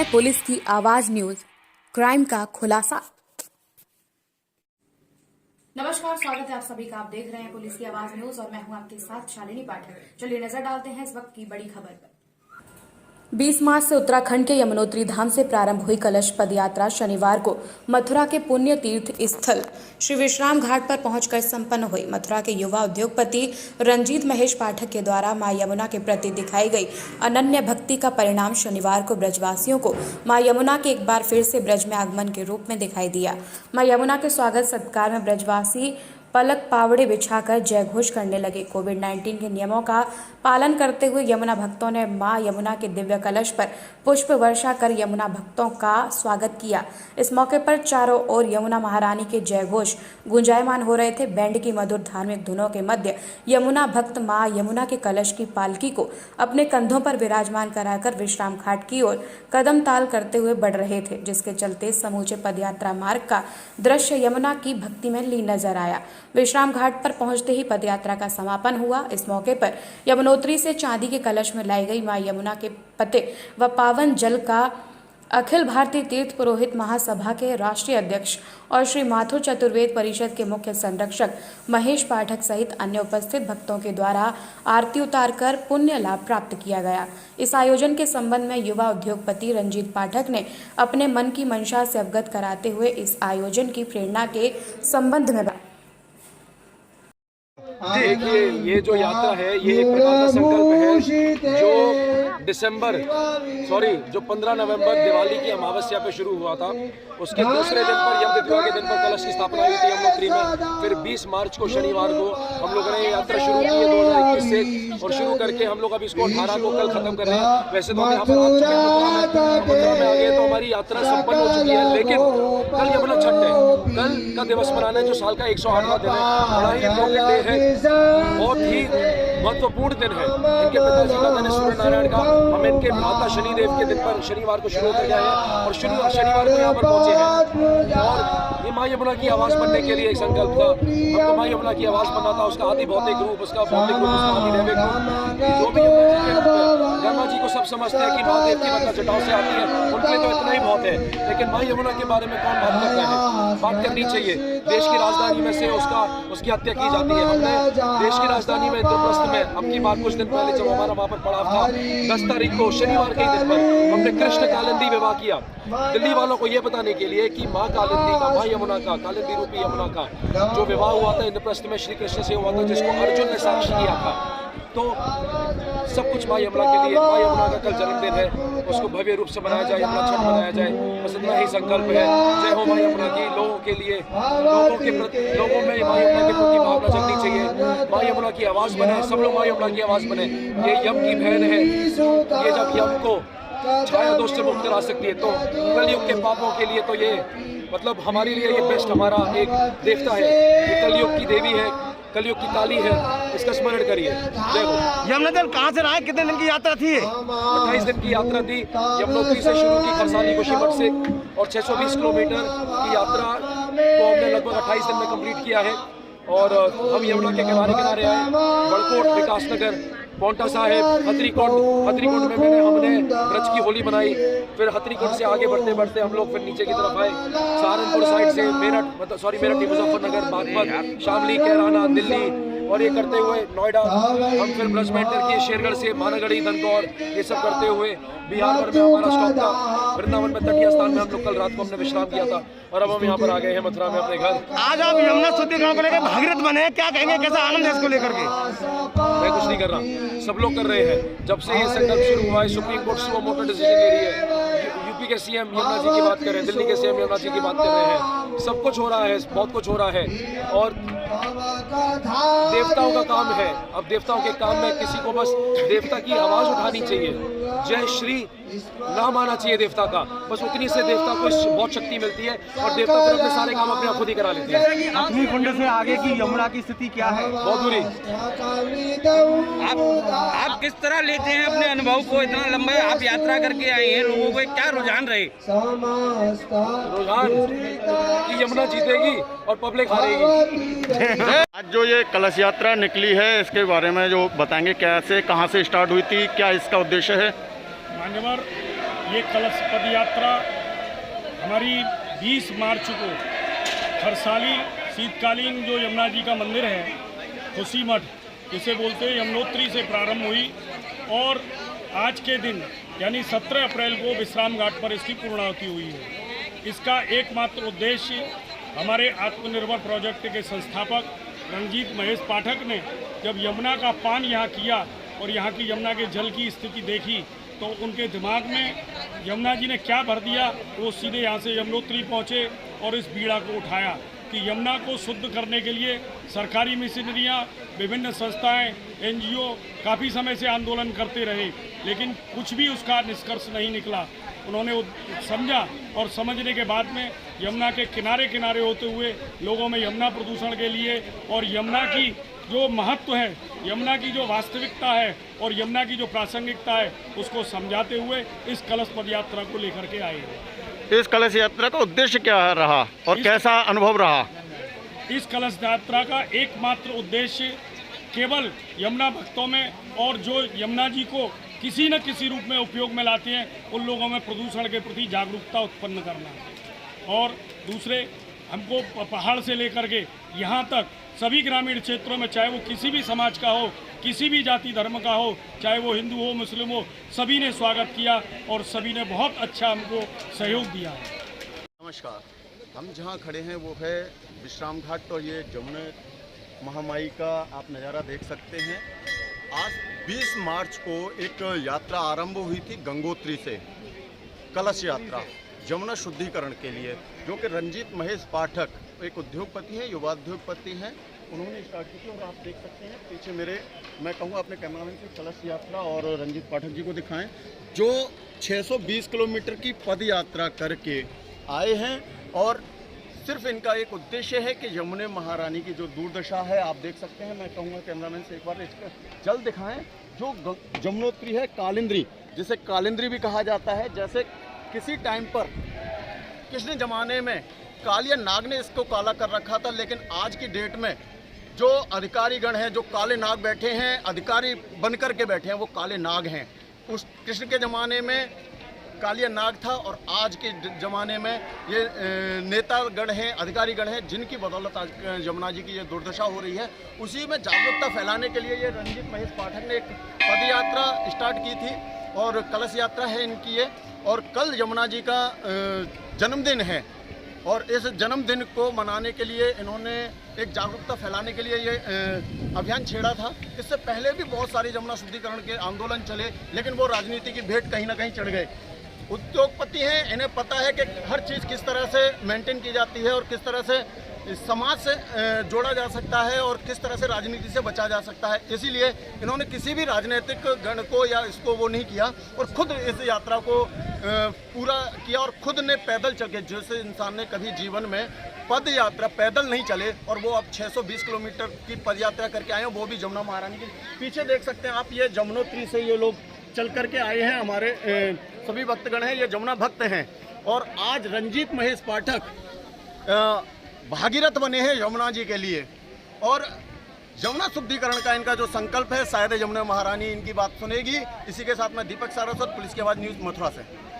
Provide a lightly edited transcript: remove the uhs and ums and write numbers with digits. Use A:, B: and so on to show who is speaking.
A: है पुलिस की आवाज न्यूज, क्राइम का खुलासा। नमस्कार, स्वागत है आप सभी का। आप देख रहे हैं पुलिस की आवाज न्यूज और मैं हूं आपके साथ शालिनी पाठक। चलिए नजर डालते हैं इस वक्त की बड़ी खबर पर। 20 मार्च से उत्तराखंड के यमुनोत्री धाम से प्रारंभ हुई कलश पद यात्रा शनिवार को मथुरा के पुण्य तीर्थ स्थल श्री विश्राम घाट पर पहुंचकर संपन्न हुई। मथुरा के युवा उद्योगपति रंजीत महेश पाठक के द्वारा मां यमुना के प्रति दिखाई गई अनन्य भक्ति का परिणाम शनिवार को ब्रजवासियों को मां यमुना के एक बार फिर से ब्रज में आगमन के रूप में दिखाई दिया। मां यमुना के स्वागत सत्कार में ब्रजवासी पलक पावड़े बिछाकर जय घोष करने लगे। कोविड-19 के नियमों का पालन करते हुए यमुना भक्तों ने मां यमुना के दिव्य कलश पर पुष्प वर्षा कर यमुना भक्तों का स्वागत किया। इस मौके पर चारों ओर यमुना महारानी के जय घोष गुंजायमान हो रहे थे। बैंड की मधुर धार्मिक धुनों के मध्य यमुना भक्त मां यमुना के कलश की पालकी को अपने कंधों पर विराजमान कराकर विश्राम घाट की ओर कदम ताल करते हुए बढ़ रहे थे, जिसके चलते समूचे पदयात्रा मार्ग का दृश्य यमुना की भक्ति में लीन नजर आया। विश्राम घाट पर पहुंचते ही पदयात्रा का समापन हुआ। इस मौके पर यमुनोत्री से चांदी के कलश में लाई गई मां यमुना के पते व पावन जल का अखिल भारतीय तीर्थ पुरोहित महासभा के राष्ट्रीय अध्यक्ष और श्री माथुर चतुर्वेद परिषद के मुख्य संरक्षक महेश पाठक सहित अन्य उपस्थित भक्तों के द्वारा आरती उतारकर पुण्य लाभ प्राप्त किया गया। इस आयोजन के संबंध में युवा उद्योगपति रंजीत पाठक ने अपने मन की मंशा से अवगत कराते हुए इस आयोजन की प्रेरणा के संबंध में
B: देखिए, ये जो यात्रा है ये एक प्रकार का संकल्प है जो 15 नवंबर दिवाली की अमावस्या पे शुरू हुआ था। उसके दूसरे दिन पर यम तिथिवार के दिन पर कलश की स्थापना हुई थी यमुनोत्री में। फिर 20 मार्च को शनिवार को हम लोगों ने ये यात्रा शुरू की है 2021 से, और शुरू करके हम लोग अब इसको 18 को कल खत्म कर रहे हैं। वैसे तो हम यहाँ पर आ चुके हैं, मथुरा में आ गए, तो हमारी यात्रा संपन्न हो चुकी है। लेकिन कल यमुना छठ है, कल का दिवस मनाना है जो साल का 108वां दिन है। बड़ा ही इम्पोर्टेंट डे है, बहुत ही महत्वपूर्ण दिन है। इनके पिताजी का दिन है सूर्य नारायण का। हम इनके भ्राता शनिदेव के दिन पर शनिवार को शुरू कर गए हैं और शनिवार को यहाँ पर पहुंचे हैं। और ये मां यमुना की आवाज बनने के लिए एक संकल्प था। हमको मां यमुना की आवाज बनना था। उसका आदि भौतिक रूप, उसका भौतिक रूप, उसका आदि दैविक रूप, जो भी गंगा जी को सब समझते हैं कि महादेव की मतलब जटाओं से आती है, उनके लिए तो इतना ही बहुत है। लेकिन मां यमुना के बारे में कौन बात करता है? बात करनी चाहिए। देश की राजधानी में से उसकी हत्या की जाती है। हमने देश की राजधानी में इंद्रप्रस्थ में अब की बार कुछ दिन पहले जब हमारा वहाँ पर पड़ाव था 10 तारीख को शनिवार के दिन पर हमने कृष्ण कालिंदी विवाह किया, दिल्ली वालों को ये बताने के लिए कि माँ कालिंदी का, माँ यमुना का, कालिंदी रूपी यमुना का जो विवाह हुआ था इंद्रप्रस्थ में श्री कृष्ण से हुआ था, जिसको अर्जुन ने साक्षी किया था। तो सब कुछ माँ यमुना के लिए। माँ यमुना का कल जन्मदिन है, उसको भव्य रूप से मनाया जाए, यमुना छठ मनाया जाए, बस इतना ही संकल्प है। जय हो माँ यमुना की। लोगों के लिए, लोगों में माँ यमुना के प्रति भावना जगनी चाहिए। माँ यमुना की आवाज़ बने, सब लोग माँ यमुना की आवाज़ बने। ये यम की बहन है, ये जब यम को छाया दोष से मुक्त करा सकती है, तो कलयुग के पापों के लिए तो ये मतलब हमारे लिए ये बेस्ट हमारा एक देवता है। ये कलयुग की देवी है, कलयुग की काली है, इसका स्मरण करिए। जय हो।
C: यमुना दल कहाँ से रहा है? कितने दिन की यात्रा थी?
B: 28 दिन की यात्रा थी। यमुनोत्री से शुरू की खरसाली कुशीमठ से, और 620 किलोमीटर की यात्रा को हमने लगभग 28 दिन में कंप्लीट किया है। और हम यमुना के किनारे किनारे आए, बड़कोट, विकासनगर, पौंटा साहिब, हथरीकोट में हमने ब्रज की होली बनाई। फिर हथरीकोट से आगे बढ़ते बढ़ते हम लोग फिर नीचे की तरफ आए, सहारनपुर साइड से मेरठ मुजफ्फरनगर, बागपत, शामली, कैराना, दिल्ली, और ये करते हुए नोएडा हम फिर ब्रज में एंटर किए। शेरगढ़ से मानागढ़ी, दंदौर, ये सब करते हुए बिहार भर में हमारा स्टॉप था। वृंदावन में तटीय स्थान में हम लोग कल रात को हमने विश्राम किया था, और अब हम यहाँ पर आ गए हैं मथुरा में अपने घर।
C: आज आप यमुना स्तुति गाँव को लेकर भागीरथ बने, क्या कहेंगे? कैसा आनंद है इसको लेकर के?
B: मैं कुछ नहीं कर रहा, सब लोग कर रहे हैं। जब से ये संकल्प शुरू हुआ है, supreme court suo motu decision ले रही है। यूपी के सीएम यमुना जी की बात कर रहे हैं, दिल्ली के सीएम यमुना जी की बात कर रहे हैं। सब कुछ हो रहा है, बहुत कुछ हो रहा है, और देवताओं का काम है। अब देवताओं के काम में किसी को बस देवता की आवाज उठानी चाहिए, जय श्री नाम आना चाहिए देवता का, बस उतनी से देवता को बहुत शक्ति मिलती है, और देवता फिर अपने सारे काम अपने खुद ही करा लेते हैं।
C: अपनी कुंड से आगे की यमुना की स्थिति क्या है?
B: बहुत बुरी।
D: आप किस तरह लेते हैं अपने अनुभव को? इतना लंबा आप यात्रा करके आए हैं, लोगों को क्या रुझान रहे?
B: रुझान कि यमुना जीतेगी और पब्लिक हारेगी।
E: आज जो ये कलश यात्रा निकली है, इसके बारे में जो बताएंगे, कैसे, कहां से स्टार्ट हुई थी, क्या इसका उद्देश्य है?
F: ये कलश पद यात्रा हमारी 20 मार्च को खरसाली शीतकालीन जो यमुना जी का मंदिर है, खुशी मठ इसे बोलते हैं, यमुनोत्री से प्रारंभ हुई और आज के दिन यानी 17 अप्रैल को विश्राम घाट पर इसकी पूर्णाहुति हुई है। इसका एकमात्र उद्देश्य हमारे आत्मनिर्भर प्रोजेक्ट के संस्थापक रंजीत महेश पाठक ने जब यमुना का पान यहाँ किया और यहाँ की यमुना के जल की स्थिति देखी तो उनके दिमाग में यमुना जी ने क्या भर दिया, वो सीधे यहाँ से यमुनोत्री पहुँचे और इस बीड़ा को उठाया कि यमुना को शुद्ध करने के लिए सरकारी मशीनरियाँ, विभिन्न संस्थाएं, NGO काफ़ी समय से आंदोलन करते रहे, लेकिन कुछ भी उसका निष्कर्ष नहीं निकला। उन्होंने समझा और समझने के बाद में यमुना के किनारे किनारे होते हुए लोगों में यमुना प्रदूषण के लिए और यमुना की जो महत्व है, यमुना की जो वास्तविकता है और यमुना की जो प्रासंगिकता है उसको समझाते हुए इस कलश पद यात्रा को लेकर के आए हैं।
E: इस कलश यात्रा का उद्देश्य क्या रहा और कैसा अनुभव रहा?
F: इस कलश यात्रा का एकमात्र उद्देश्य केवल यमुना भक्तों में और जो यमुना जी को किसी न किसी रूप में उपयोग में लाते हैं उन लोगों में प्रदूषण के प्रति जागरूकता उत्पन्न करना है। और दूसरे, हमको पहाड़ से लेकर के यहाँ तक सभी ग्रामीण क्षेत्रों में, चाहे वो किसी भी समाज का हो, किसी भी जाति धर्म का हो, चाहे वो हिंदू हो, मुस्लिम हो, सभी ने स्वागत किया और सभी ने बहुत अच्छा हमको सहयोग दिया।
E: नमस्कार, हम जहाँ खड़े हैं वो है विश्राम घाट और ये जमुना महामाई का आप नज़ारा देख सकते हैं। आज 20 मार्च को एक यात्रा आरंभ हुई थी गंगोत्री से, कलश यात्रा यमुना शुद्धिकरण के लिए, जो कि रंजीत महेश पाठक एक उद्योगपति हैं, युवा उद्योगपति हैं, उन्होंने स्टार्ट की थी। और आप देख सकते हैं पीछे मेरे, मैं कहूँगा अपने कैमरामैन से कलश यात्रा और रंजीत पाठक जी को दिखाएं, जो 620 किलोमीटर की पद यात्रा करके आए हैं। और सिर्फ इनका एक उद्देश्य है कि यमुना महारानी की जो दुर्दशा है, आप देख सकते हैं, मैं कहूँगा कैमरामैन से एक बार इसका जल दिखाएं, जो यमुनोत्री है, कालिंद्री, जिसे कालिंद्री भी कहा जाता है। जैसे किसी टाइम पर किसने ज़माने में कालिया नाग ने इसको काला कर रखा था, लेकिन आज की डेट में जो अधिकारीगण हैं, जो काले नाग बैठे हैं, अधिकारी बनकर के बैठे हैं, वो काले नाग हैं। उस कृष्ण के ज़माने में कालिया नाग था और आज के ज़माने में ये नेतागण हैं, अधिकारीगण हैं, जिनकी बदौलत आज यमुना जी की ये दुर्दशा हो रही है। उसी में जागरूकता फैलाने के लिए ये रंजीत महेश पाठक ने एक पद यात्रा स्टार्ट की थी और कलश यात्रा है इनकी ये। और कल यमुना जी का जन्मदिन है और इस जन्मदिन को मनाने के लिए इन्होंने एक जागरूकता फैलाने के लिए ये अभियान छेड़ा था। इससे पहले भी बहुत सारे यमुना शुद्धिकरण के आंदोलन चले, लेकिन वो राजनीति की भेंट कहीं ना कहीं चढ़ गए। उद्योगपति हैं, इन्हें पता है कि हर चीज़ किस तरह से मेंटेन की जाती है और किस तरह से समाज से जोड़ा जा सकता है और किस तरह से राजनीति से बचा जा सकता है। इसीलिए इन्होंने किसी भी राजनीतिक गण को या इसको वो नहीं किया और खुद इस यात्रा को पूरा किया और खुद ने पैदल चल के, जैसे इंसान ने कभी जीवन में पद यात्रा पैदल नहीं चले और वो अब 620 किलोमीटर की पद यात्रा करके आए हैं, वो भी यमुना महारानी के पीछे देख सकते हैं आप। ये यमुनोत्री से ये लोग चल करके आए हैं, हमारे सभी भक्तगण हैं, ये यमुना भक्त हैं। और आज रंजीत महेश पाठक भागीरथ बने हैं यमुना जी के लिए और यमुना शुद्धिकरण का इनका जो संकल्प है, शायद यमुना महारानी इनकी बात सुनेगी। इसी के साथ मैं दीपक सारस्वत, पुलिस की आवाज़ न्यूज़, मथुरा से।